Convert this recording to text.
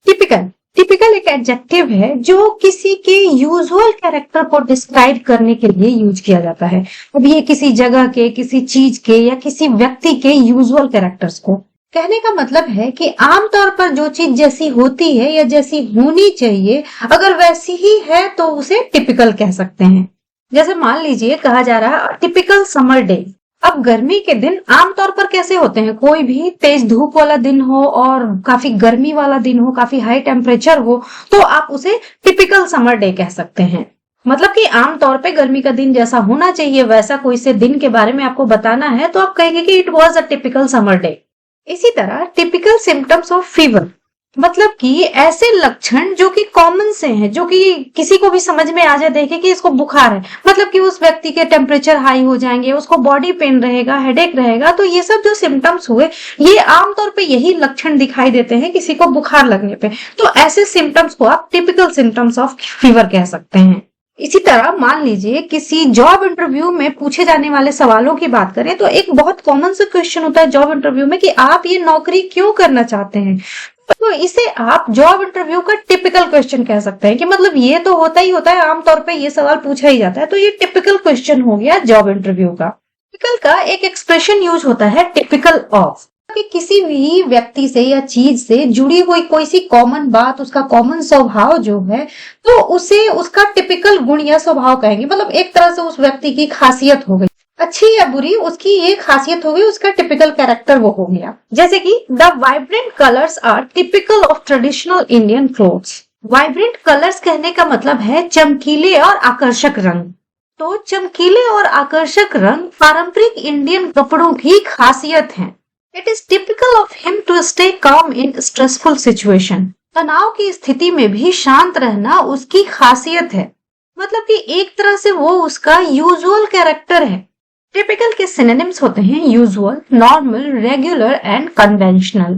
Typical typical एक adjective है जो किसी के यूजुअल कैरेक्टर को डिस्क्राइब करने के लिए यूज किया जाता है। अब ये किसी जगह के, किसी चीज के या किसी व्यक्ति के यूजुअल कैरेक्टर्स को कहने का मतलब है कि आमतौर पर जो चीज जैसी होती है या जैसी होनी चाहिए, अगर वैसी ही है तो उसे टिपिकल कह सकते हैं। जैसे मान लीजिए कहा जा रहा है टिपिकल समर डे। अब गर्मी के दिन आमतौर पर कैसे होते हैं? कोई भी तेज धूप वाला दिन हो और काफी गर्मी वाला दिन हो, काफी हाई टेम्परेचर हो, तो आप उसे टिपिकल समर डे कह सकते हैं। मतलब कि आमतौर पे गर्मी का दिन जैसा होना चाहिए वैसा कोई से दिन के बारे में आपको बताना है तो आप कहेंगे कि it was a typical summer day. इसी तरह टिपिकल सिम्टम्स ऑफ फीवर, मतलब कि ऐसे लक्षण जो कि कॉमन से हैं, जो कि किसी को भी समझ में आ जाए, देखे कि इसको बुखार है, मतलब कि उस व्यक्ति के टेम्परेचर हाई हो जाएंगे, उसको बॉडी पेन रहेगा, हेडेक रहेगा। तो ये सब जो सिम्टम्स हुए ये आमतौर पे यही लक्षण दिखाई देते हैं किसी को बुखार लगने पे। तो ऐसे सिम्टम्स को आप टिपिकल सिम्टम्स ऑफ फीवर कह सकते हैं। इसी तरह मान लीजिए किसी जॉब इंटरव्यू में पूछे जाने वाले सवालों की बात करें तो एक बहुत कॉमन सा क्वेश्चन होता है जॉब इंटरव्यू में कि आप ये नौकरी क्यों करना चाहते हैं। तो इसे आप जॉब इंटरव्यू का टिपिकल क्वेश्चन कह सकते हैं कि मतलब ये तो होता ही होता है, आमतौर पे ये सवाल पूछा ही जाता है, तो ये टिपिकल क्वेश्चन हो गया जॉब इंटरव्यू का। टिपिकल का एक एक्सप्रेशन यूज होता है टिपिकल ऑफ, कि किसी भी व्यक्ति से या चीज से जुड़ी हुई कोई सी कॉमन बात, उसका कॉमन स्वभाव जो है, तो उसे उसका टिपिकल गुण या स्वभाव कहेंगे। मतलब एक तरह से उस व्यक्ति की खासियत हो गई, अच्छी या बुरी उसकी ये खासियत हो गई, उसका टिपिकल कैरेक्टर वो हो गया। जैसे कि the vibrant colours are typical of traditional Indian clothes. Vibrant colours कहने का मतलब है चमकीले और आकर्षक रंग। तो चमकीले और आकर्षक रंग पारंपरिक इंडियन कपड़ों की खासियत है। It is typical of him to stay calm in stressful situation. तनाव की स्थिति में भी शांत रहना उसकी खासियत है। मतलब कि एक तरह से वो उसका यूजुअल कैरेक्टर है। टिपिकल के सिनोनिम्स होते हैं usual, normal, regular and conventional.